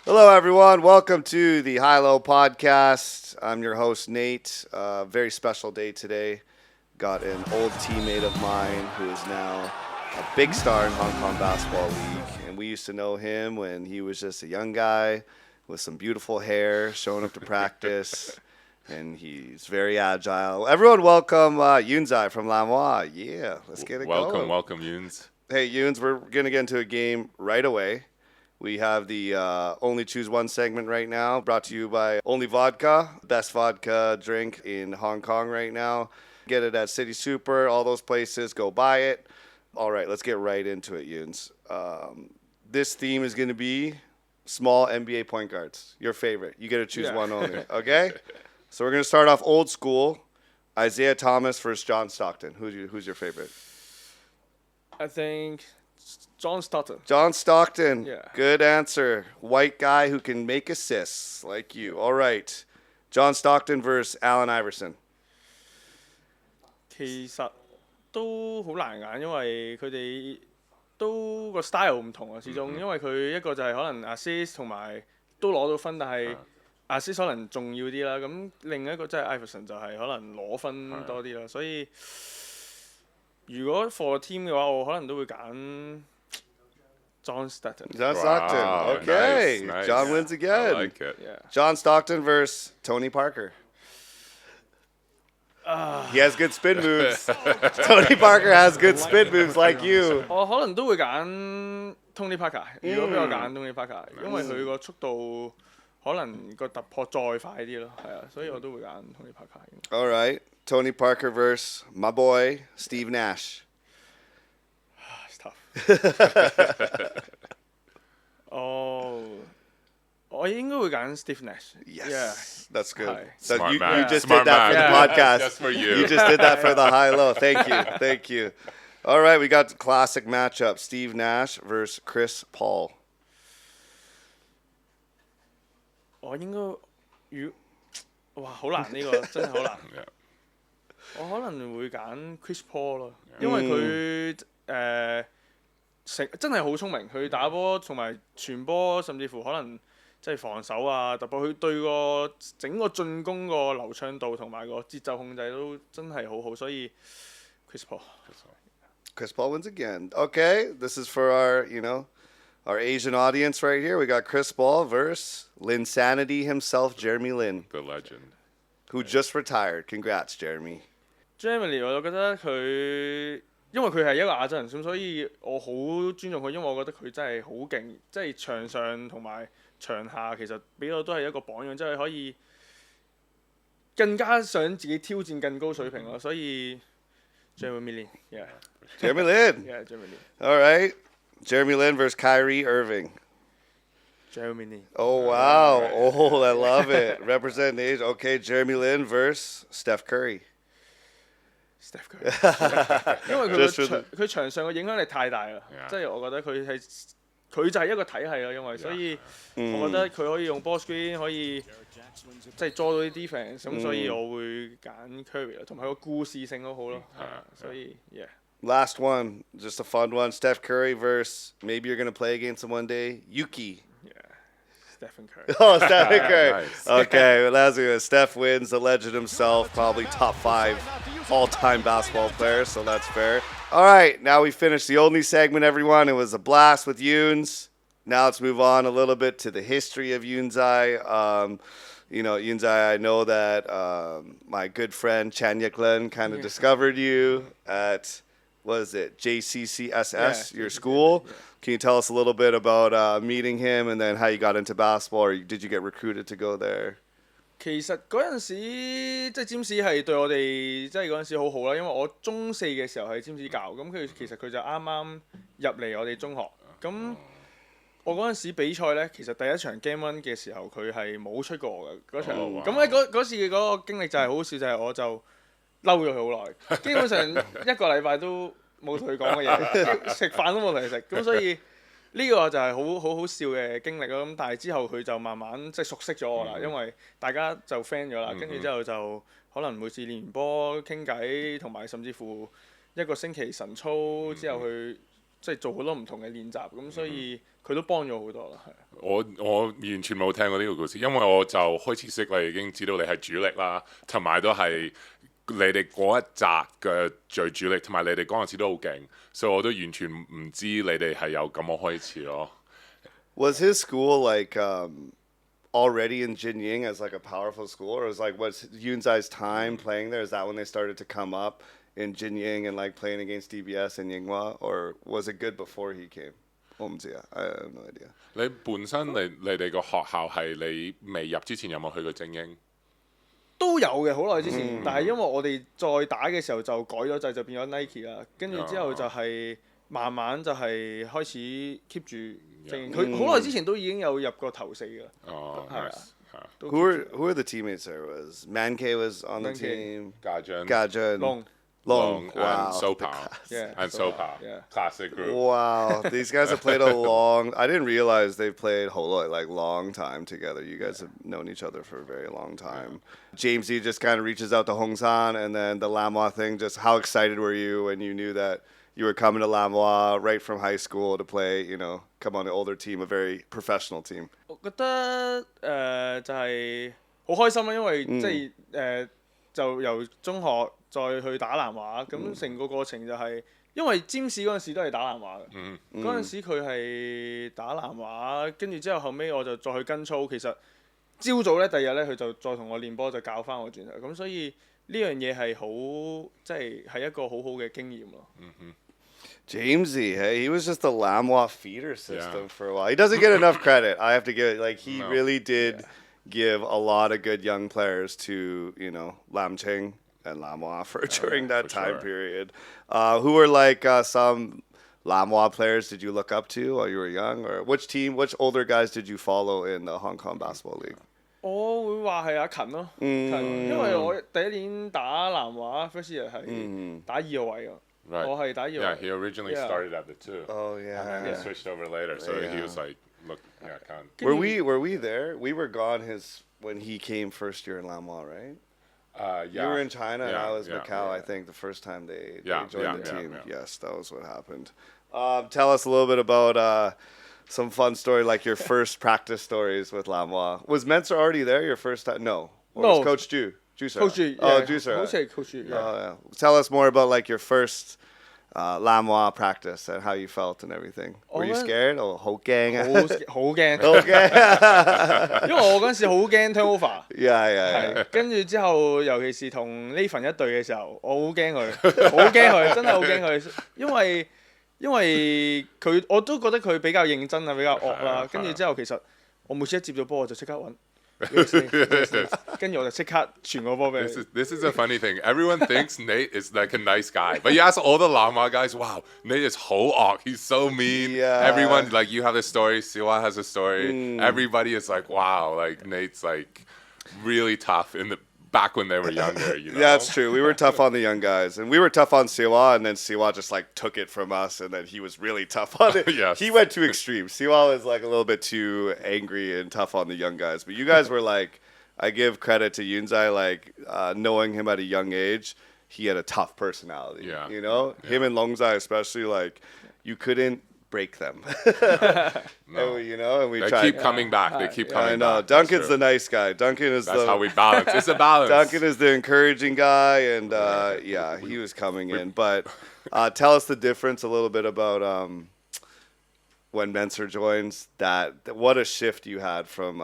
Hello, everyone. Welcome to the High Low Podcast. I'm your host, Nate. Very special day today. Got an old teammate of mine who is now a big star in Hong Kong Basketball League. And we used to know him when he was just a young guy with some beautiful hair showing up to practice. And he's very agile. Everyone, welcome Yunzai from Lamois. Yeah, let's get it Welcome, going. welcome, Yuns. Hey, Yuns, we're going to get into a game right away. We have the Only Choose One segment right now, brought to you by Only Vodka, best vodka drink in Hong Kong right now. Get it at City Super, all those places, go buy it. All right, let's get right into it, Yuns. This theme is going to be small NBA point guards, your favorite. You get to choose Yeah. one only, okay? So we're going to start off old school. Isaiah Thomas versus John Stockton. Who's your favorite? I think John Stockton. John Stockton. Yeah. Good answer. White guy who can make assists like you. All right. John Stockton versus Allen Iverson. 其實都好難揀，因為佢哋都個 style 唔同啊，始終因為佢一個就係可能 assist 同埋都攞到分，但係 assist 可能重要啲啦。咁另一個即係 Iverson 就係可能攞分多啲啦。所以如果 for team 嘅話，我可能都會揀 John Stockton。John Wow, Stockton. Okay. nice, nice. John wins I again. like it. Yeah. John Stockton versus Tony Parker. He has good spin moves. Tony Parker has good spin moves like you. 我可能都會揀 Tony Parker。如果俾我揀 Tony Parker，因為佢個速度可能個突破再快啲咯，係啊，所以我都會揀 Tony Parker。All right. Tony Parker versus my boy, Steve Nash. It's tough。哦，我應該會揀 Steve Nash。 Yes. That's good. Hi. So Smart you man. just Smart did that for man. the podcast. Just for you. You just did that for the high low. Thank you. Thank you. All right, we got the classic matchup. Steve Nash versus Chris Paul. 我應該哇好難呢個真係好難。 Yeah. 我可能會揀 Chris Paul 咯，因為佢真係好聰明，佢打波同埋傳波，甚至乎可能即係防守啊、突破，佢對個整個進攻個流暢度同埋個節奏控制都真係好好，所以 Chris Paul。 Chris Paul wins again. Okay, this is for our Asian audience right here. We got Chris Paul versus Linsanity himself, Jeremy Lin, The legend. who just retired. Congrats, Jeremy. Germany 我就覺得佢，因為佢係一個亞洲人，咁所以我好尊重佢，因為我覺得佢真係好勁，即係場上同埋場下其實俾我都係一個榜樣，即係可以更加想自己挑戰更高水平咯，所以 Jeremy Lin，yeah，yeah Jeremy Lin. Jeremy All right. Jeremy Lin versus Kyrie Irving. Lin，Jeremy Lin。 Oh, wow. Oh, I love it. Representing Asia. Okay, Jeremy Lin versus Steph Curry. Steph Curry，因為佢 Just for 個場上嘅影響力太大啦 Yeah. 即係我覺得佢就係一個體系咯，因為所以我覺得佢可以用 ball screen 可以即係捉到啲 defense，咁所以我會揀 Curry 咯，同埋個故事性都好咯，係啊，所以 yeah。 Last one, just a fun one. Steph Curry versus maybe you're going to play against him one day. Yuki. Stephen Curry。 Oh, Stephen Curry. Nice. Okay, well, that's good. Steph wins, the legend himself, probably top 5 all-time basketball player, so that's fair. All right, now we finished the only segment, everyone. It was a blast with Yuns. Now let's move on a little bit to the history of Yunzai. Yunzai, I know that my good friend Chan Yeklen kind of discovered you at, what is it, JCCSS, Yeah, your JCCSS, school. yeah. Can you tell us a little bit about meeting him and then how you got into basketball, or did you get recruited to go there? 其實嗰陣時即係占士係對我哋即係嗰陣時好好啦，因為我中4嘅時候係占士教，咁其實佢就啱啱入嚟我哋中學，咁我嗰陣時比賽呢，其實第一場 Game One 嘅時候佢係冇出過我嘅嗰場，哇咁咧嗰次嗰個經歷就係好好笑，就係我就嬲咗佢好耐，基本上一個禮拜都冇同佢講嘅嘢，食飯都冇同佢食，咁所以呢個就係好笑嘅經歷咯。咁但係之後佢就慢慢即係熟悉咗我啦，因為大家就 friend 咗啦，跟住之後就可能每次練完波傾偈，同埋甚至乎一個星期晨操之後去即係做好多唔同嘅練習，咁所以佢都幫咗好多啦，係。我完全冇聽過呢個故事，因為我就開始識你已經知道你係主力啦，同埋都係你哋嗰一紮嘅最主力，同埋你哋嗰陣時都好勁，所以我都完全唔知你哋係有咁樣開始咯。Was his school like already in Jinying as like a powerful school, or was Yunzai's time playing there? Is that when they started to come up in Jinying and like playing against DBS and Yinghua, or was it good before he came? 我唔知啊，I have no idea。你本身你哋個學校係你未入之前有冇去過精英？都有嘅，好耐之前，但係因為我哋再打嘅時候就改咗制，就變咗 Nike 啦。跟住之後就係慢慢就係開始 keep 住精英。佢好耐之前都已經有入過頭四㗎啦。哦，係啊。Who are the teammates there? Was Mankei was on the Mankei. team? 家俊、Long Long. Wow. and Sopa Yeah, and Sopa, Sopa yeah. classic group. Wow, these guys have played a long. I didn't realize they played whole like long time together. You guys have known each other for a very long time. Jamesy just kind of reaches out to Hongsan, and then the Lamwa thing. Just how excited were you when you knew that you were coming to Lamwa right from high school to play? Come on the older team, a very professional team. 我覺得就係好開心啦，因為即係就由中學再去打南華，咁成個過程就係因為占士嗰陣時都係打南華嘅，嗰陣時佢係打南華，跟住之後後尾我就再去跟操，其實朝早咧第二日咧佢就再同我練波就教翻我轉頭，咁所以呢樣嘢係好即係一個好好嘅經驗咯。Jamesy, hey, he was just the Lamwa feeder system for a while. He doesn't get enough credit. I have to give it. Like he really did give a lot of good young players to Lam Ching and Lamwa during that time period. Who were like some Lamwa players did you look up to while you were young, or which older guys did you follow in the Hong Kong Basketball League? 我會話係阿勤咯，因為我第一年打南華 first year 係打2號位㗎。Right. 我係打2號位。Yeah, he originally started at the 2. Oh And then he switched over later, so he was like, look, yeah, kind of. Were we there? We were gone when he came first year in Lamwa, right? Yeah. You were in China and I was yeah, Macau. I think the first time they Yeah, joined the yeah, team. yeah. Yes, that was what happened. Tell us a little bit about some fun story, like your first practice stories with Lamwa. Was Menser already there your first time? No. Or No. was Coach Ju? Coach Ju, Oh, yeah. Ju sir. 好似係 Coach Ju, yeah. Oh, yeah. Tell us more about like your first Lamwa practice and how you felt and everything. Were you scared? Oh, 好驚啊！好驚，好驚。因為我嗰陣時好驚 turnover。Yeah. 係，跟住之後，尤其是同呢份一隊嘅時候，我好驚佢，好驚佢，真係好驚佢，因為佢我都覺得佢比較認真啊，比較惡啦。跟住之後，其實我每次一接咗波，我就即刻揾。跟住我就即刻傳個波俾佢。This is a funny thing. Everyone thinks Nate is like a nice guy, but you ask all the Lamwa guys, wow, Nate is 好惡. He's so mean. Yeah. Everyone, like, you have a story, Siwa has a story. Everybody is like, wow, like Nate's like really tough back when they were younger, you know? Yeah, that's true. We were tough on the young guys, and we were tough on Siwa, and then Siwa just like took it from us, and then he was really tough on it. Yes. He went to extreme. Siwa was like a little bit too angry and tough on the young guys, but you guys were like, I give credit to Yunzai, like knowing him at a young age, he had a tough personality. Yeah. Him and Longzai especially, like you couldn't break them. No. And we They tried. keep coming back. They keep coming I know. back. Duncan's the nice guy. Duncan is That's how we balance. It's a balance. Duncan is the encouraging guy, and he was coming in. But tell us the difference a little bit about when Menser joins. What a shift you had from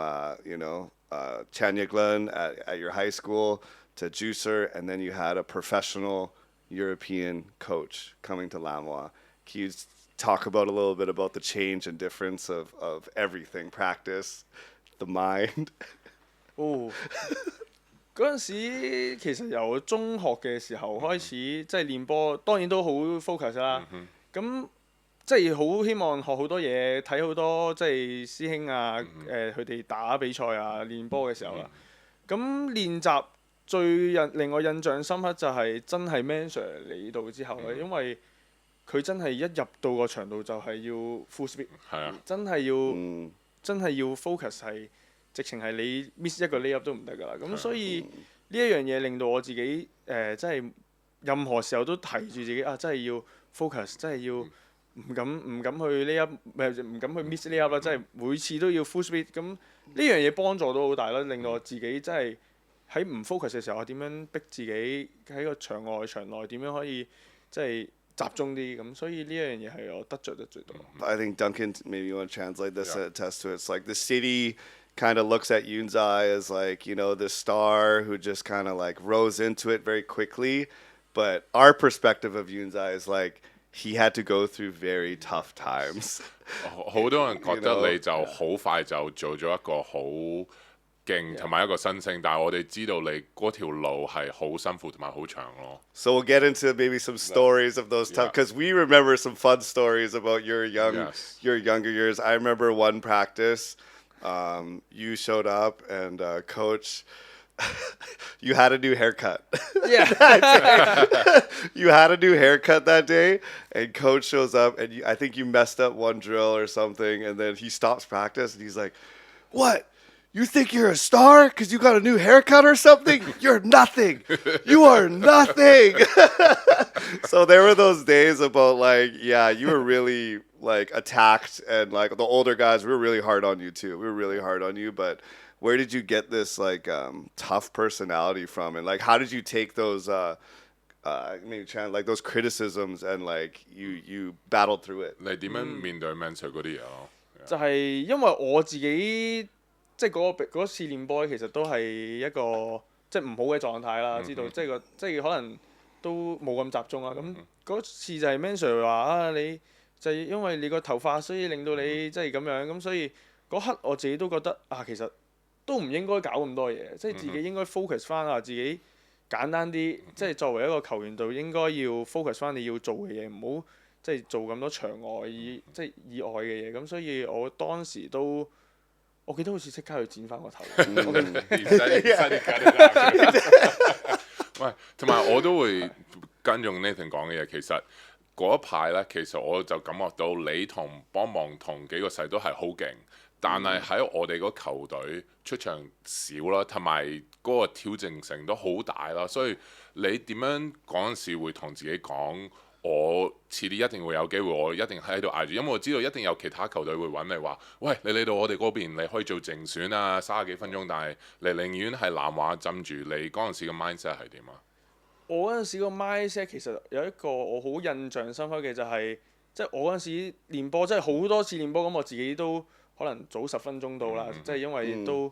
Chanyaglan at your high school to Juicer, and then you had a professional European coach coming to Lamwa. Can you talk about a little bit about the change and difference of everything, practice, the mind? 哦，嗰陣時其實由中學嘅時候開始，即係練波，當然都好 focus 啦。咁即係好希望學好多嘢，睇好多即係師兄啊，佢哋打比賽啊，練波嘅時候啦。咁練習令我印象深刻就係真係 Menser 嚟到之後咧，因為佢真係一入到個場度就係要 full speed，真係要 focus 係，直情係你 miss 一個 layup 都唔得㗎啦。咁所以呢一樣嘢令到我自己真係任何時候都提住自己啊，真係要 focus，真係要唔敢去呢一唔敢去 miss 呢一啦，即係每次都要 full speed。咁呢樣嘢幫助到好大啦，令到我自己真係喺唔 focus 嘅時候，我點樣逼自己喺個場外場內點樣可以即係集中啲咁，所以呢一樣嘢係我得罪得最多。I think Duncan, maybe you want to translate this Yeah. and attest to it. It's like the city kind of looks at Yunzai as like, you know, the star who just kind of like rose into it very quickly. But our perspective of Yunzai is like he had to go through very tough times. 好多人覺 You know? 得你就好快就做咗一個好勁同埋一個新星，但係我哋知道你嗰條路係好辛苦同埋好長咯。 So we'll get into maybe some stories of those tough, Yeah. because we remember some fun stories about your Yes. your younger years. I remember one practice, you showed up and coach, you had a new haircut. Yeah. You had a new haircut that day, and coach shows up, and I think you messed up one drill or something, and then he stops practice, and he's like, "What? You think you're a star because you got a new haircut or something? You're nothing. You are nothing." So there were those days about like, yeah, you were really like attacked, and like the older guys, we were really hard on you too. We were really hard on you, but where did you get this like tough personality from, and like how did you take those maybe like those criticisms and like you battled through it? 你點樣面對 mentor 嗰啲嘢咯？就係因為我自己即係嗰次練波其實都係一個即係唔好嘅狀態啦，知道即係可能都冇咁集中啊。咁嗰次就係 Man Sir 話啊，你就係因為你個頭髮，所以令到你即係咁樣咁，所以嗰刻我自己都覺得啊，其實都唔應該搞咁多嘢，即係自己應該 focus 翻啊，自己簡單啲，即係作為一個球員度應該要 focus 翻你要做嘅嘢，唔好即係做咁多場外即係以外嘅嘢。咁所以我當時都。我記得好似即刻去剪翻個頭。喂，同埋我都會跟用 Nathan 講嘅嘢，其實嗰一排呢，其實我就感覺到你同幫忙同幾個細都係好勁，但係喺我哋個球隊出場少啦，同埋嗰個挑戰性都好大啦，所以你點樣嗰陣時會同自己講？我遲啲一定會有機會，我一定喺度捱住，因為我知道一定有其他球隊會揾你話，喂，你嚟到我哋嗰邊，你可以做正選啊，30幾分鐘，但係你寧願係南華浸住，你嗰陣時嘅 mindset 係點啊？我嗰陣時個 mindset 其實有一個我好印象深刻嘅就係、即係我嗰陣時練波，即係好多次練波，咁我自己都可能早10分鐘到啦，即係因為都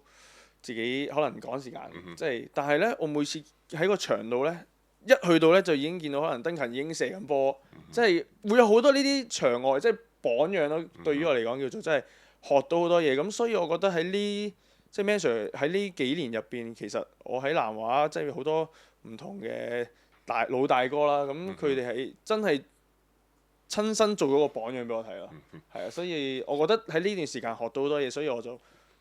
自己可能趕時間，即係但係呢，我每次喺個場度呢。一去到咧就已經見到可能登勤已經射緊波，即係會有好多呢啲場外即係榜樣咯。對於我嚟講叫做真係學到好多嘢。咁所以我覺得喺呢即係 Man Sir 喺呢幾年入邊，其實我喺南華即係好多唔同嘅老大哥啦。咁佢哋係真係親身做咗個榜樣俾我睇咯。係啊，所以我覺得喺呢段時間學到好多嘢，所以我就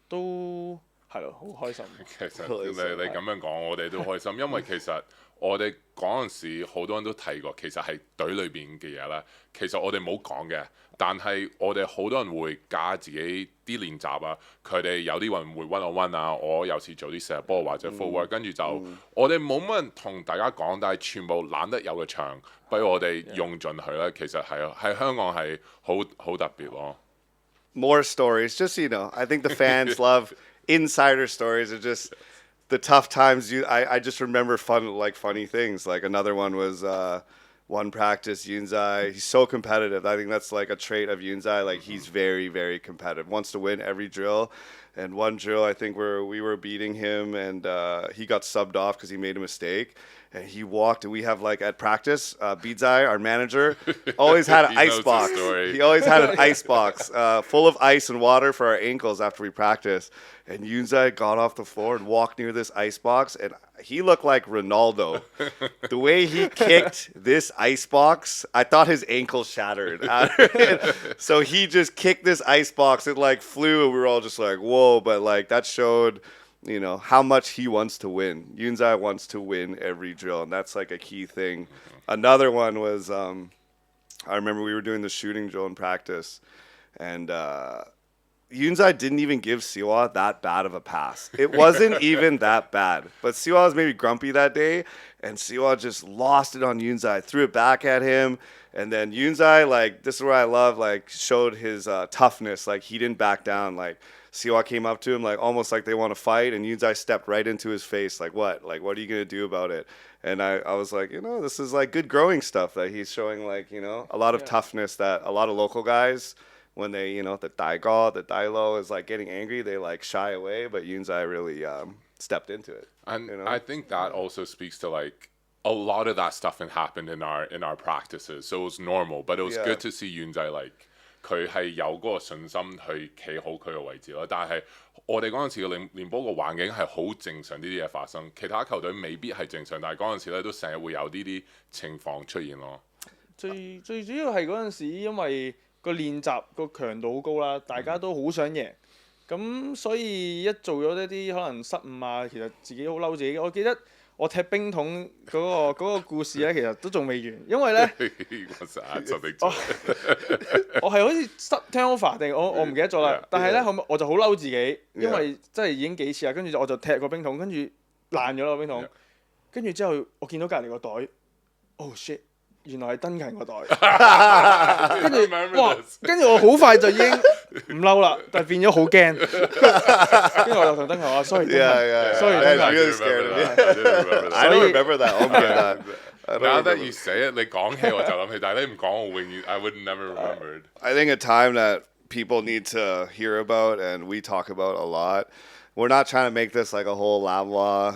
都係咯好開心。其實你咁樣講，我哋都開心，因為其實。我哋嗰陣時好多人都提過，其實係隊裏邊嘅嘢啦。其實我哋冇講嘅，但係我哋好多人會加自己啲練習啊。佢哋有啲人會 one-on-one 啊，我有時做啲射波或者 footwork，跟住就我哋冇乜人同大家講，但係全部懶得有嘅場，不如我哋用盡佢啦。其實係喺香港係好特別咯。More stories, just you know, I think the fans love insider stories. It just the tough times I just remember funny things. Like another one was one practice Yunzai. He's so competitive. I think that's like a trait of Yunzai. Like he's very, very competitive. Wants to win every drill. And one drill, I think we were beating him, and he got subbed off because he made a mistake. And he walked, and we have like at practice, Bidzai, our manager, always had an ice box. He always had an ice box full of ice and water for our ankles after we practice. And Yunzai got off the floor and walked near this ice box, and he looked like Ronaldo. The way he kicked this ice box, I thought his ankle shattered. So he just kicked this ice box. It like flew, and we were all just like, whoa. But like that showed, you know, how much he wants to win. Yunzai wants to win every drill, and that's like a key thing. Another one was, I remember we were doing the shooting drill in practice, and Yunzai didn't even give Siwa that bad of a pass. It wasn't even that bad. But Siwa was maybe grumpy that day, and Siwa just lost it on Yunzai, threw it back at him. And then Yunzai, like, this is where I love, like, showed his toughness. Like, he didn't back down. Like, Siwa came up to him, like, almost like they want to fight. And Yunzai stepped right into his face. Like, what? Like, what are you going to do about it? And I was like, this is, like, good growing stuff that he's showing, like, a lot of toughness that a lot of local guys – when they, the Dailo is like getting angry, they like shy away. But Yunzai really stepped into it. And I think that also speaks to like a lot of that stuff happened in our practices, so it was normal. But it was good to see Yunzai like 佢係有嗰個信心去企好佢嘅位置咯。但係我哋嗰陣時嘅練波個環境係好正常呢啲嘢發生，其他球隊未必係正常，但係嗰陣時咧都成日會有呢啲情況出現咯。最主要係嗰陣時，因為個練習個強度好高啦，大家都好想贏，咁所以一做咗一啲可能失誤啊，其實自己好嬲自己。我記得我踢冰桶嗰個故事咧，其實都仲未完，因為咧我係好似失 turnover 定我唔記得咗啦。但係咧後尾我就好嬲自己，因為真係已經幾次啦，跟住我就踢個冰桶，跟住爛咗啦個冰桶，跟住之後我見到隔離個袋 ，oh shit！原來係登勤個袋，跟住哇，跟住我好快就已經唔嬲啦，但係變咗好驚，跟住我就同登勤話 sorry，sorry， I don't remember that. Oh my god. Now that you say it， 你講起我就諗起，但係你唔講我永遠 I would never remembered. I think a time that people need to hear about and we talk about a lot. We're not trying to make this like a whole Lamwa,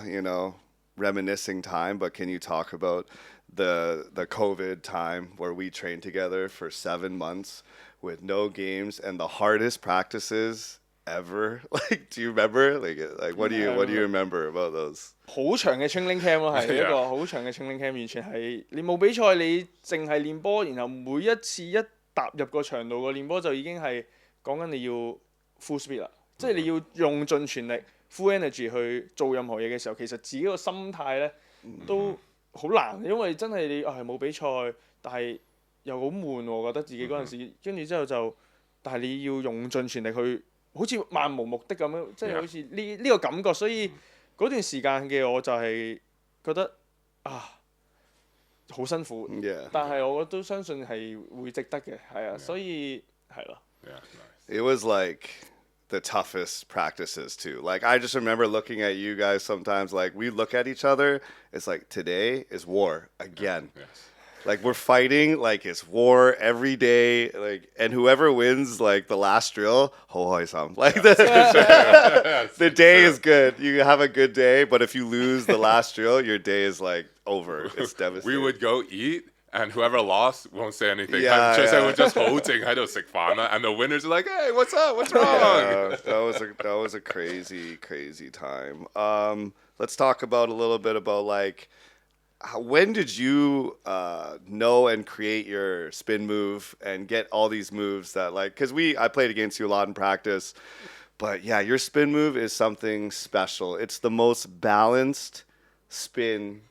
reminiscing time, but can you talk about the COVID time where we trained together for 7 months with no games and the hardest practices ever? Like, do you remember? Like what do you remember about those? 好長嘅 training camp 咯，係一個好長嘅 training camp， 完全係你冇比賽，你淨係練波，然後每一次一踏入個場度個練波就已經係講緊你要 full speed 啦，即係你要用盡全力 full energy 去做任何嘢嘅時候，其實自己個心態咧都好難，因為真係你係冇比賽，但係又好悶喎，我覺得自己嗰陣時，跟住之後就，但係你要用盡全力去，好似漫無目的咁樣，即係好似呢個感覺，所以嗰段時間嘅我就係覺得好辛苦，但係我都相信係會值得嘅，係啊，所以係咯。It was like the toughest practices too. Like I just remember looking at you guys sometimes, like we look at each other, it's like today is war again. Like we're fighting like it's war every day, like and whoever wins like the last drill, like the day is good. You have a good day, but if you lose the last drill, your day is like over. It's devastating. We would go eat. And whoever lost won't say anything. We're just 好靜喺度食飯啦 and the winners are like, hey, what's up? What's wrong? That was a crazy time. Let's talk about a little bit about like when did you know and create your spin move and get all these moves that like because I played against you a lot in practice, but yeah, your spin move is something special. It's the most balanced spin.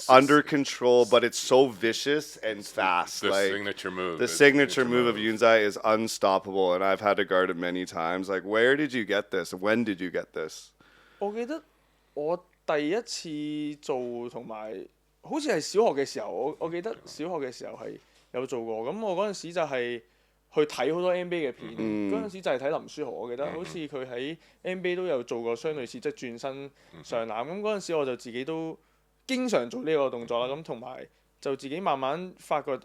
Under control, but it's so vicious and fast. The like, signature move. The signature move of Yunzai is unstoppable, and I've had to guard it many times. Like, where did you get this? When did you get this? 我記得我第一次做同埋好似係小學嘅時候，我記得小學嘅時候係有做過。咁我嗰陣時就係去睇好多 NBA 嘅片，嗰陣時就係睇林書豪，我記得好似佢喺 NBA 都有做過相類似即係轉身上籃。咁嗰陣時我就自己都經常做呢個動作啦，咁同埋就自己慢慢發覺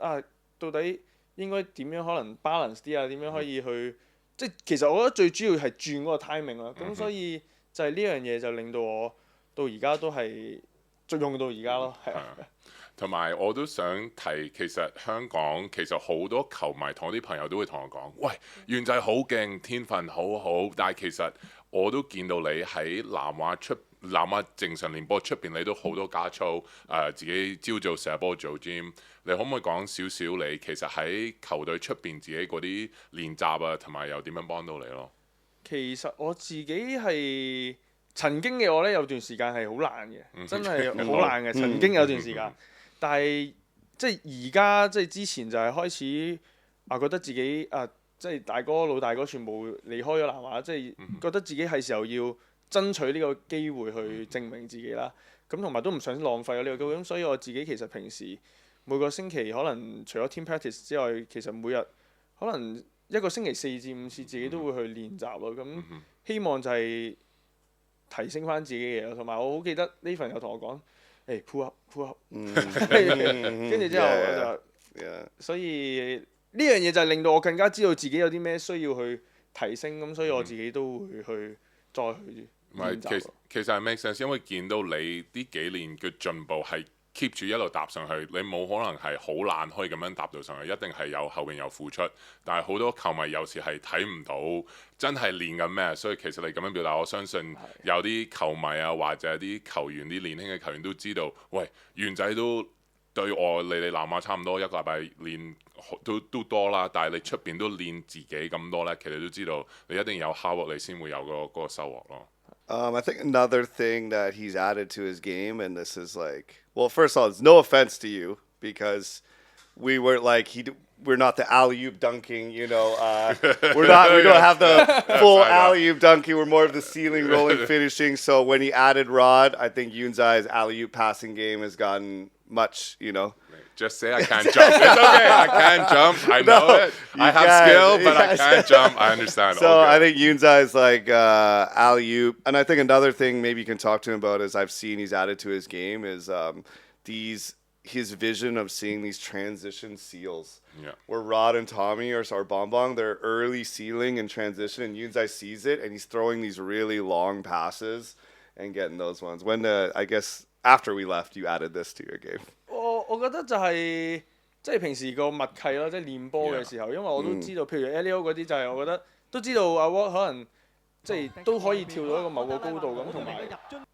到底應該點樣可能 balance 啲啊？點樣可以去即係其實我覺得最主要係轉嗰個 timing 啦。咁所以就係呢樣嘢就令到我到而家都係用到而家咯，係啊。同埋我都想提，其實香港其實好多球迷同我啲朋友都會同我講，喂，元仔好勁，天分好好，但係其實我都見到你喺南亞正常練波出邊，你都好多加操，自己朝早射波做 gym。你可唔可以講少少你其實喺球隊出邊自己嗰啲練習啊，同埋又點樣幫到你咯？其實我自己係曾經嘅我咧，有段時間係好懶嘅，真係好懶嘅。曾經有段時間，但係即係而家即係之前就係開始覺得自己即係老大哥全部離開咗南華，即係覺得自己係時候要爭取呢個機會去證明自己啦。咁同埋都唔想浪費咗呢個機會，咁所以我自己其實平時每個星期可能除咗 team practice 之外，其實每日可能一個星期4至5次自己都會去練習咯。咁希望就係提升翻自己嘅嘢咯。同埋我好記得呢份有同我講，誒 pull up，跟住之後我就，所以呢樣嘢就係令到我更加知道自己有啲咩需要去提升，咁所以我自己都會去再去練習。其實係 make sense，因為見到你呢幾年嘅進步係 keep 住一路搭上去，你冇可能係好懶可以咁樣搭到上去，一定係有後邊有付出。但係好多球迷有時係睇唔到真係練緊咩，所以其實你咁樣表達，我相信有啲球迷啊或者啲球員啲年輕嘅球員都知道，喂，元仔都對我你南華差唔多一個禮拜練都多啦，但係你出邊都練自己咁多呢，其實都知道你一定有 hard work 你先會有嗰個收穫咯。I think another thing that he's added to his game, and this is like, well, first of all, it's no offense to you because we were like we're not the alley-oop dunking, we don't have the full alley-oop dunking. We're more of the ceiling rolling finishing. So when he added Rod, I think Yunzai's alley-oop passing game has gotten much, Just say I can't jump. It's okay. I can't jump. I know it. I have skill, but I can't jump. I understand. So I think Yunzai's like alley-oop. And I think another thing maybe you can talk to him about is I've seen he's added to his game is his vision of seeing these transition seals. Yeah. Where Rod and Tommy or Bonbong, they're early sealing and transition, and Yunzai sees it, and he's throwing these really long passes and getting those ones. I guess after we left, you added this to your game. 我覺得就係即係平時個默契咯，即係練波嘅時候，因為我都知道，譬如 Elio 嗰啲就係我覺得都知道阿 Watt 可能即係都可以跳到一個某個高度咁，同埋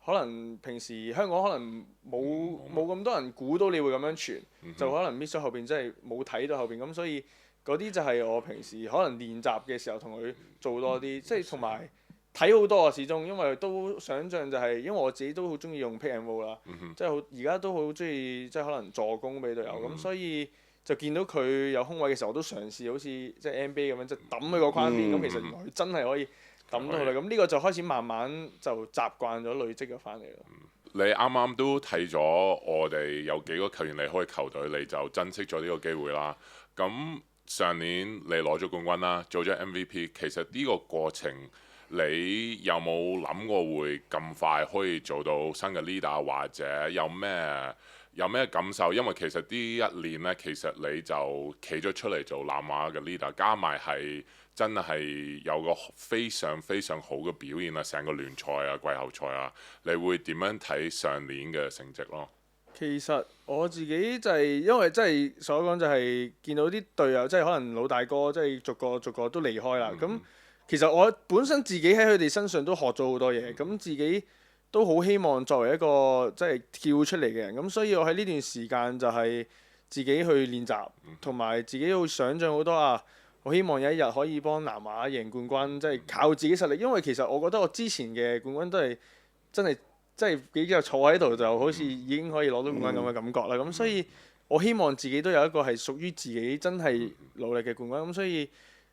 可能平時香港可能冇咁多人估到你會咁樣傳，就可能 miss 咗後邊，即係冇睇到後邊咁，所以嗰啲就係我平時可能練習嘅時候同佢做多啲，即係同埋。睇好多啊，始終因為都想像就係，因為我自己都好中意用 pick and roll 啦，即係而家都好中意即係可能助攻俾隊友咁，所以就見到佢有空位嘅時候，我都嘗試好似即係 NBA 咁樣，即係揼佢個框邊，咁其實原來佢真係可以揼到佢啦，咁呢個就開始慢慢就習慣咗累積咗翻嚟咯。你啱啱都睇咗我哋有幾個球員離開球隊，你就珍惜咗呢個機會啦。咁上年你攞咗冠軍啦，做咗 MVP， 其實呢個過程。你有冇諗過會咁快可以做到新嘅 leader， 或者有咩感受？因為其實呢一年呢，其實你就企咗出嚟做南華嘅 leader， 加埋係真係有個非常非常好嘅表現啊！成個聯賽啊、季後賽啊，你會點樣睇上年嘅成績咯？其實我自己就係因為真係所講就係見到啲隊友，即係可能老大哥，即係逐個都離開啦，咁。其實我本身自己喺佢哋身上都學咗好多嘢，咁自己都好希望作為一個即係跳出嚟嘅人，咁所以我喺呢段時間就係自己去練習，同埋自己會想像好多啊！我希望有一日可以幫南華贏冠軍，即係靠自己實力。因為其實我覺得我之前嘅冠軍都係真係即係幾日坐喺度就好似已經可以攞到冠軍咁嘅感覺啦。咁所以我希望自己都有一個係屬於自己真係努力嘅冠軍。咁所以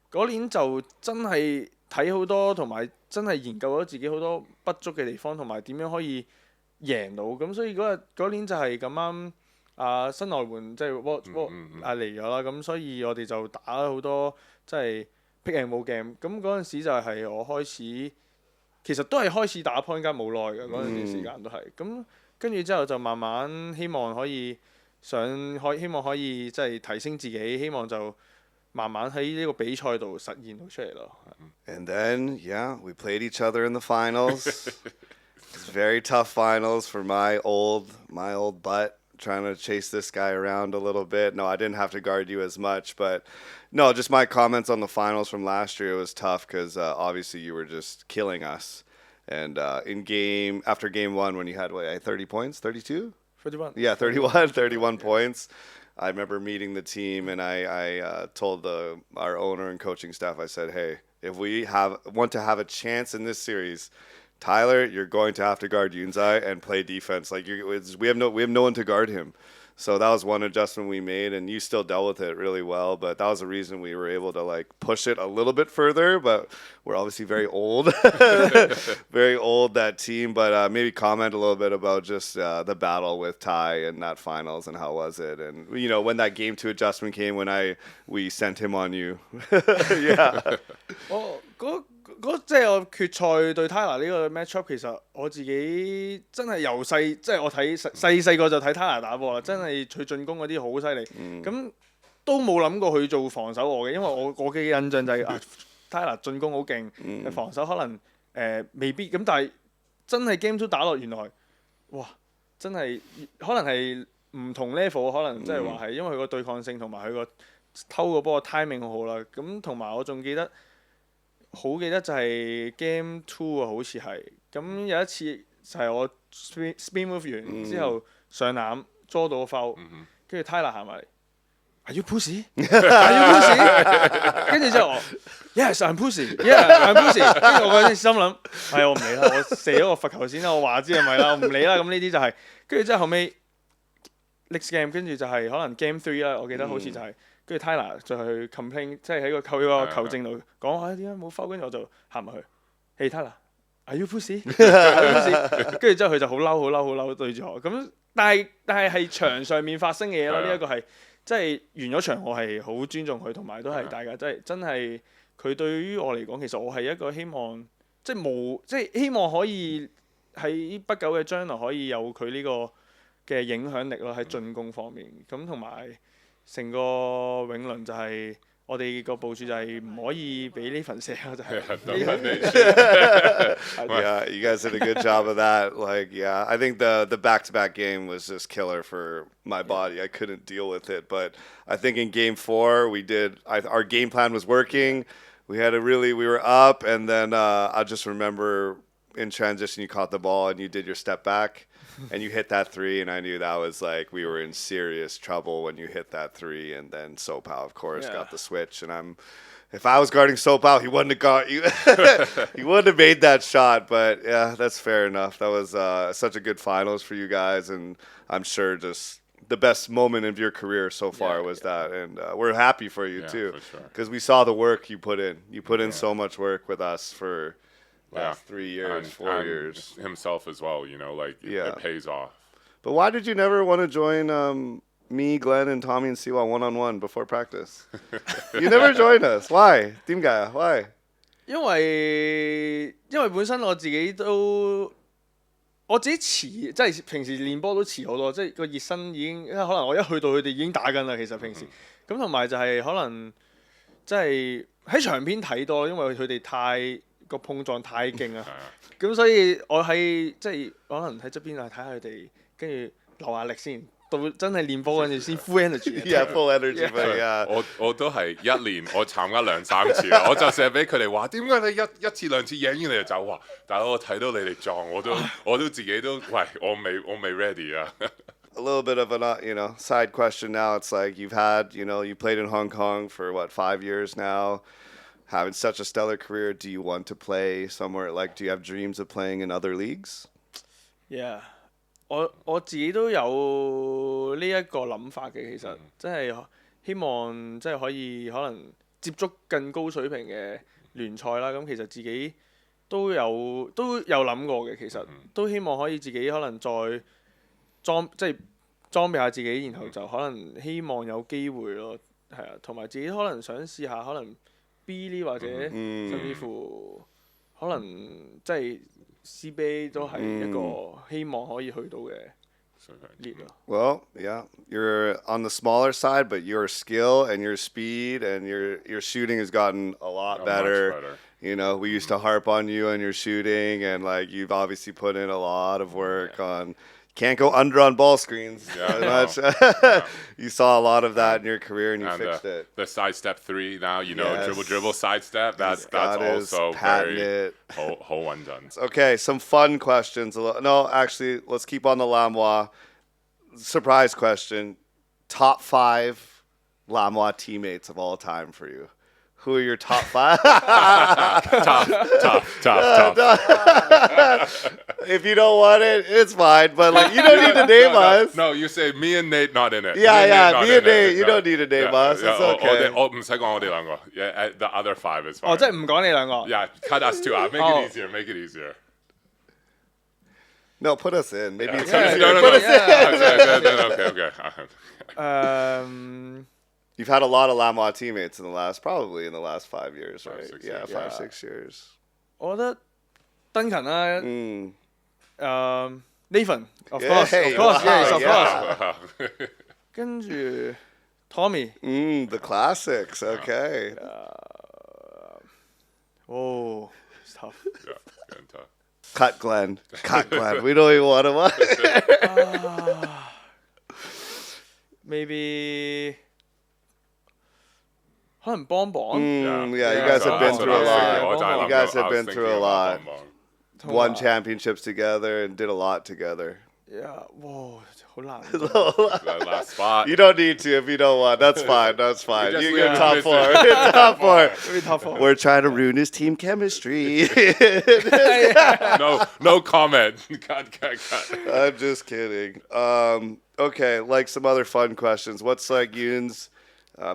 嗰年就真係睇好多，同埋真係研究咗自己好多不足嘅地方，同埋點樣可以贏到。咁所以嗰年就係咁啱新外援即係 Watt 嚟咗啦。咁所以我哋就打好多即係 pick and roll game。咁嗰陣時就係我開始，其實都係開始打 point guard 冇耐嘅嗰陣時時間都係。咁跟住之後就慢慢希望可以希望可以即係提升自己，希望就。慢慢喺呢個比賽度實現到出嚟咯。And then, yeah, we played each other in the finals. It's very tough finals for my old butt, trying to chase this guy around a little bit. No, I didn't have to guard you as much, but no, just my comments on the finals from last year. It was tough because obviously you were just killing us. And after game one, when you had 30 points, 32? 31. Yeah, 31 points. I remember meeting the team, and I told our owner and coaching staff, I said, hey, if we want to have a chance in this series, Tyler, you're going to have to guard Yunzai and play defense. Like we have no one to guard him. So that was one adjustment we made, and you still dealt with it really well. But that was the reason we were able to like push it a little bit further. But we're obviously very old, very old that team. But maybe comment a little bit about just the battle with Ty in that finals and how was it, and when that game 2 adjustment came when we sent him on you. Yeah. 即係我決賽對 Tyler 呢個 matchup，其實我自己真係由細即係我睇細個就睇 Tyler 打波啦，真係佢進攻嗰啲好犀利，咁都冇諗過佢做防守我嘅，因為我嘅印象就係Tyler 進攻好勁，防守可能未必咁，但係真係 Game 2打落原來哇真係可能係唔同 level， 可能即係話係因為佢個對抗性同埋佢個偷個波 timing 好好啦，咁同埋我仲記得就係 Game 2啊，好似係咁有一次就係我 spin move 完之後上籃捉到個 foul，跟住 Tyler 行埋嚟 ，Are you pussy？ Are you pussy？ 跟住之後我 Yes I'm pussy，Yeah I'm pussy。跟住我嗰陣心諗我唔理啦，我射咗個罰球先啦，我話知係咪啦，我唔理啦。咁呢啲就係跟住之後後尾 next game 跟住就係可能 Game 3啦，我記得好似就係。跟住 Tyler 就去 complain， 即係喺個球證度講點解冇 foul， 跟住我就行埋去 ，Hey Tyler，Are you pussy？ 跟住之後佢就好嬲對住我，咁但係場上面發生嘅嘢咯，呢一個係即係完咗場，我係好尊重佢，同埋都係大家真係佢對於我嚟講，其實我係一個希望即係希望可以喺不久嘅將來可以有佢呢個嘅影響力咯，喺進攻方面，咁同埋。成個永倫就係我哋個部署就係唔可以俾呢份射咯，就係。Yeah, you guys did a good job of that. Like, yeah, I think the back-to-back game was just killer for my body. I couldn't deal with it, but I think in Game 4 our game plan was working. We were up, and then I just remember in transition you caught the ball and you did your step back. And you hit that 3, and I knew that was like we were in serious trouble when you hit that 3. And then Sopao, of course, got the switch. And if I was guarding Sopao, he wouldn't have got you. He wouldn't have made that shot. But yeah, that's fair enough. That was such a good finals for you guys, and I'm sure just the best moment of your career so far was that. And we're happy for you too, because we saw the work you put in. You put in so much work with us for. Last 3 years, 4 years. Himself as well, it pays off. But why did you never want to join me, Glenn, and Tommy and Siwa one-on-one before practice? You never joined us. Why? Team guy, why? 因為本身我自己遲，即係平時練波都遲好多，即係個熱身已經，可能我一去到佢哋已經打緊啦。其實平時咁同埋就係可能即係喺場邊睇多，因為佢哋個碰撞太勁啊！咁所以我喺即係可能喺側邊睇下佢哋，跟住留下力先，到真係練波嗰陣先 full energy。Yeah, full energy. Yeah. 我都係一年我參加2-3次，我就成日俾佢哋話點解你一次兩次贏完你就走啊？但係我睇到你哋撞，我都自己都喂我未 ready 啊。A little bit of a side question now. It's like you played in Hong Kong for 5 years now. Having such a stellar career, do you want to play somewhere? Do you have dreams of playing in other leagues? Yeah, 我自己都有呢一個諗法嘅，其實即係希望即係可以可能接觸更高水平嘅聯賽啦。咁其實自己都有諗過嘅，其實都希望可以自己可能再裝備下自己，然後就可能希望有機會咯，係啊，同埋自己可能想試下可能。B 呢或者甚至乎可能即係 CBA 都係一個希望可以去到嘅 league 咯。Well, yeah, you're on the smaller side, but your skill and your speed and your shooting has gotten a lot better. Much better. We used to harp on you and your shooting, and you've obviously put in a lot of work on. Can't go under on ball screens much. You saw a lot of that in your career, and you fixed it. The sidestep 3 now, dribble, sidestep. That's also very 好穩陣. Okay, some fun questions. No, actually, let's keep on the Lamois. Surprise question: Top 5 Lamois teammates of all time for you. Who are your top 5? Tough. If you don't want it, it's fine. But like, you don't need to name us. No, you say me and Nate not in it. Yeah, me and not in Nate. it. You No. don't need to name us. It's 我 okay. 我唔使講我哋兩個。Yeah, the other 5 is fine. 哦，即係唔講你兩個。 Yeah, cut us two out. Make Oh. it easier. Make it easier. No, put us in. Maybe it's Yeah, easier. No, no, Put no. us in. Okay. You've had a lot of Lamont teammates probably in the last 5 years, 5, right? 6 Yeah, years. 5, Yeah. 6 years. 我覺得登勤啦，Mm. Nathan of Yeah, course yes of yeah. course，跟住 Tommy， The classics. Okay. 哦，it's tough。 Yeah, and, Cut Glenn. Cut Glenn. We don't even want him. Maybe 可能幫幫， Yeah, you Yeah, guys have been so through a that's- lot. 我就係諗 You guys 到 have I was been through a thinking lot. about 幫幫 Won championships together and did a lot together. Yeah，哇，好難。 That last spot. You don't need to if you don't want. That's fine. That's fine. just You leave get it top to 4. Mr. Top 4. Maybe top 4。 We're trying to ruin his team chemistry. No comment. Cut. I'm just kidding. Okay, like some other fun questions. What's like Yoon's?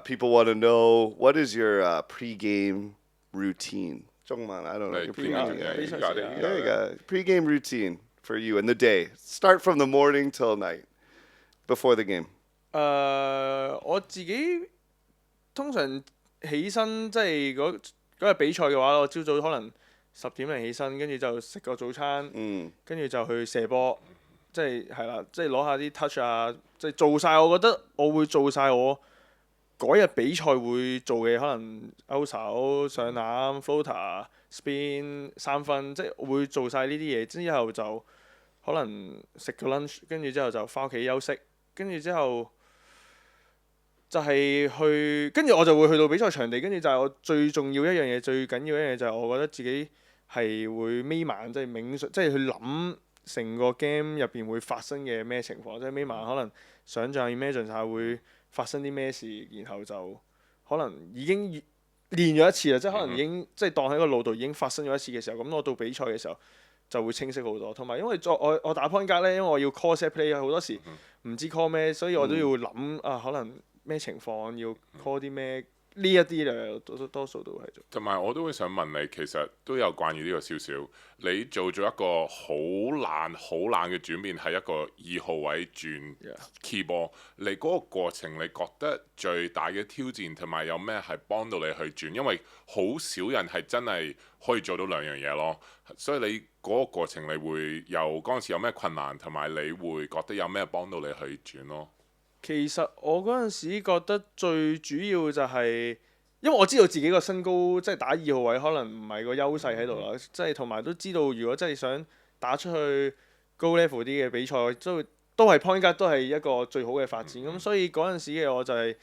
People want to know, what is your pre-game routine? Zhongman, I don't know. Like, Your pre-game, pre-game. yeah, you got it. Yeah, you got it. Pre-game routine for you in the day. Start from the morning till night before the game. 我自己通常起身即係嗰日比賽嘅話，我朝早可能10點零起身，跟住就食個早餐，跟住就去射波，即係啦，即係攞下啲 touch 啊，即係做晒。我覺得我會做晒我嗰日比賽會做嘅，可能勾手、上籃、floater、spin 3分，即係會做晒呢啲嘢。之後就可能食個 lunch，跟住之後就翻屋企休息，跟住之後就係跟住我就會去到比賽場地，跟住就係我最重要一樣嘢、最緊要一樣嘢就係我覺得自己係會眯埋，即係冥想，即係去諗成個 game 入邊會發生嘅咩情況，即係眯埋可能想像 imagine 下會發生啲咩事，然後就可能已經練咗一次啦，即係可能已經即係當喺個腦度已經發生咗一次嘅時候，咁我到比賽嘅時候就會清晰好多。同埋因為我打 point guard 咧，因為我要 call set play 好多時唔知 call 咩，所以我都要諗可能咩情況要 call 啲咩呢一啲咧，多數都係做。同埋我都會想問你，其實都有關於呢個少少。你做咗一個好難嘅轉變，係一個2號位轉 key ball。你嗰個過程，你覺得最大嘅挑戰同埋有咩係幫到你去轉？因為好少人係真係可以做到兩樣嘢咯。所以你嗰個過程，你會嗰陣時有咩困難，同埋你會覺得有咩幫到你去轉咯？其實我嗰陣時覺得最主要就係，因為我知道自己個身高即係打2號位可能唔係個優勢喺度啦，即係同埋都知道如果真係想打出去高 level 啲嘅比賽，都係 point guard 都係一個最好嘅發展。咁所以嗰陣時嘅我就係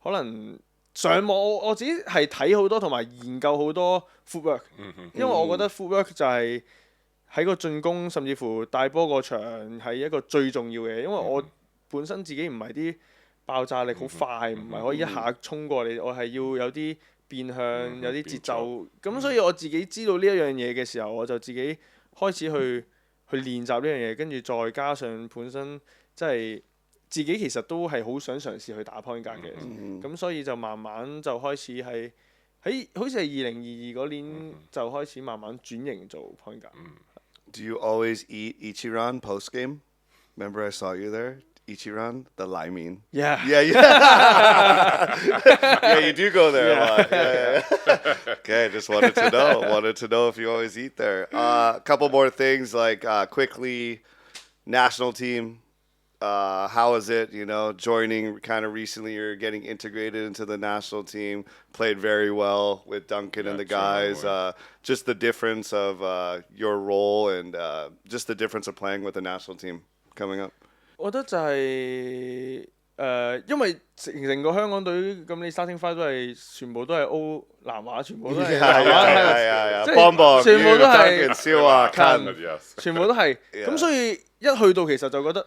可能上網，我自己係睇好多同埋研究好多 footwork，因為我覺得 footwork 就係喺個進攻甚至乎帶波個場係一個最重要嘅，因為我本身自己唔係啲爆炸力好快，唔係可以一下衝過你，我係要有啲變向，有啲節奏。咁所以我自己知道呢一樣嘢嘅時候，我就自己開始去練習呢樣嘢，跟住再加上本身即係自己其實都係好想嘗試去打 point guard 嘅，咁所以就慢慢就開始係好似係2022嗰年就開始慢慢轉型做 point guard。Do you always eat Ichiran post game? Remember I saw you there? Ichiran, the Laimin. Yeah. Yeah, you do go there a lot. Yeah. Okay, just wanted to know. Wanted to know if you always eat there. A couple more things, like quickly, national team. How is it, joining kind of recently? You're getting integrated into the national team. Played very well with Duncan and the guys. Just the difference of your role and just the difference of playing with the national team coming up. 我覺得就係因為成個香港隊咁，你 starting five 都係全部都係歐南華，全部都係南華，即係全部都係全部都係咁，所以一去到其實就覺得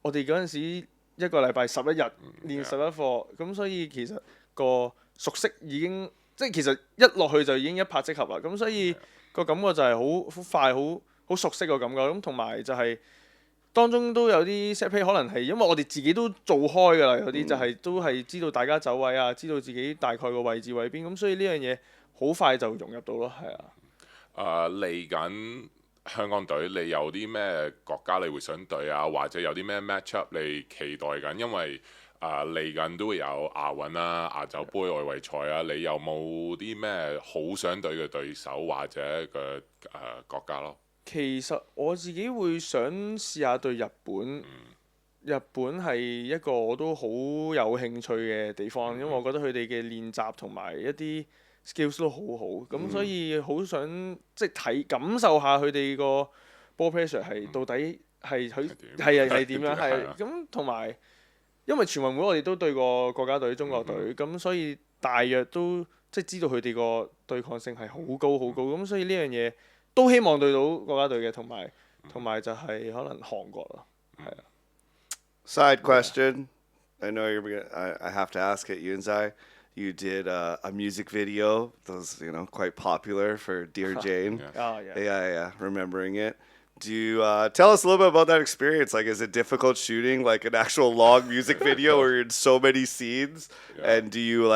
我哋嗰陣時一個禮拜11日練11課，咁所以其實個熟悉已經即係其實一落去就已經一拍即合啦，咁所以個感覺就係好快好好熟悉個感覺。咁同埋就係當中都有啲 set play，可能係因為我哋自己都做開㗎啦，有啲就係都係知道大家走位啊，知道自己大概個位置喺邊，咁所以呢樣嘢好快就融入到咯，係啊。嚟緊香港隊，你有啲咩國家你會想對啊？或者有啲咩 match up 你期待緊？因為嚟緊都會有亞運啦、亞洲杯外圍賽啊，你有冇啲咩好想對嘅對手或者嘅國家咯？其實我自己會想試下對日本。日本係一個我都好有興趣嘅地方，因為我覺得佢哋嘅練習同埋一啲 skills 都好好，咁所以好想即係感受下佢哋個 ball pressure 係到底係佢係點樣係咁，同埋因為全運會我哋都對過國家隊、中國隊，咁所以大約都即係知道佢哋個對抗性係好高好高，咁所以呢樣嘢都希望對到國家隊嘅，同埋就係可能韓國咯，係啊。Side question. I know you're gonna. I have to ask it. Yunzai, you did a music video. Those quite popular for Dear Jane. Oh yeah. Yeah. Remembering it. Do you tell us a little bit about that experience? Like, is it difficult shooting like an actual long music video where you're in so many scenes? Yeah. And do you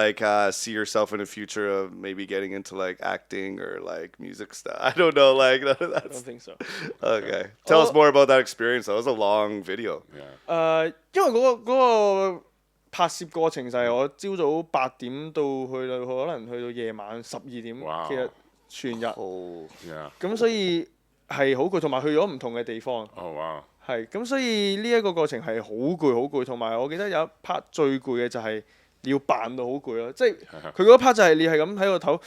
see yourself in the future of maybe getting into like acting or like music stuff? I don't know. Like I don't that's think so. okay. Tell us more about that experience. That was a long video. Yeah. 因為嗰個拍攝過程就係我朝早8點到去到可能去到夜晚12點， Wow. 其實全日， Oh. Yeah. 咁所以係好攰，同埋去咗唔同嘅地方， Oh wow. 係咁所以呢一個過程係好攰好攰，同埋我記得有一 part 最攰嘅就係你要扮到好攰咯，即係佢嗰 part 就係你係咁喺個頭，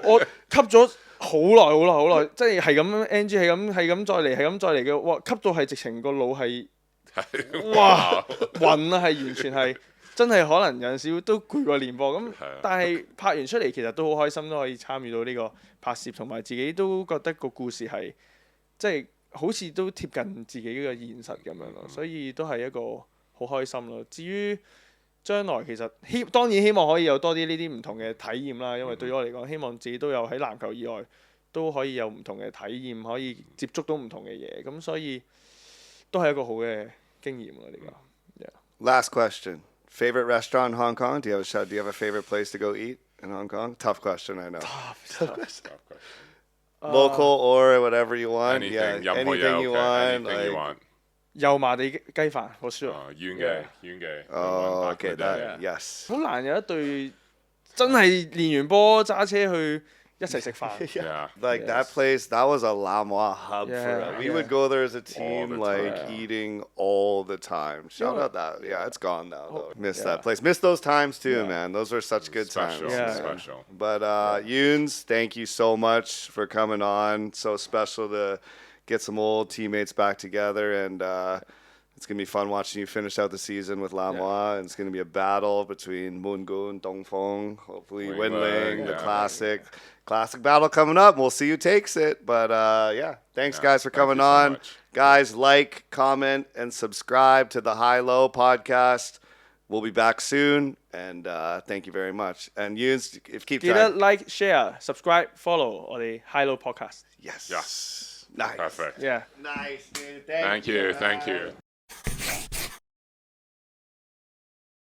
我吸咗好耐，即係咁 NG 係咁再嚟嘅，哇吸到係直情個腦係哇暈啊，係完全係真係可能有陣時都攰過練波咁，但係拍完出嚟其實都好開心，都可以參與到呢個拍攝，同埋自己都覺得個故事係即係好似都貼近自己嘅現實咁樣咯，所以都係一個好開心咯。至於將來其實當然希望可以有多啲呢啲唔同嘅體驗啦，因為對於我嚟講，希望自己都有喺籃球以外都可以有唔同嘅體驗，可以接觸到唔同嘅嘢，咁所以都係一個好嘅經驗咯呢個。Last question. Favorite restaurant in Hong Kong? Do you have a favorite place to go eat in Hong Kong? Tough question, I know. Local or whatever you want. Anything, Yeah, 任何嘢 anything you OK, want. anything you like- want. 油麻地雞飯，for sure。遠嘅。Oh, okay. 明白 That yes. 好難有一隊真係練完波揸車去一齊食飯。 Yeah. Like that Yes. place, that was a Lamois hub for Yeah, us. We yeah. would go there as a team, the like time. eating all the time. Shout Yeah. out that. Yeah, it's gone now. Though. Miss Yeah. that place. Miss those times too, Yeah. man. Those were such good Special, times. Yeah. man. special. But Yuns, thank you so much for coming on. So special to get some old teammates back together, and it's gonna be fun watching you finish out the season with Lamois. And it's gonna be a battle between Moongu and Dongfeng. Hopefully, Wing Ling, Winling, the yeah. classic battle coming up. We'll see who takes it. But yeah, thanks Yeah, guys for thank coming you so on. much. Guys, like, comment, and subscribe to the High Low podcast. We'll be back soon, and thank you very much. And Yuns, keep 記得 trying. like、share、subscribe、follow 我哋 High Low Podcast。 Yes. Yes. Nice. Perfect. Yeah。 Nice, dude. Thank you.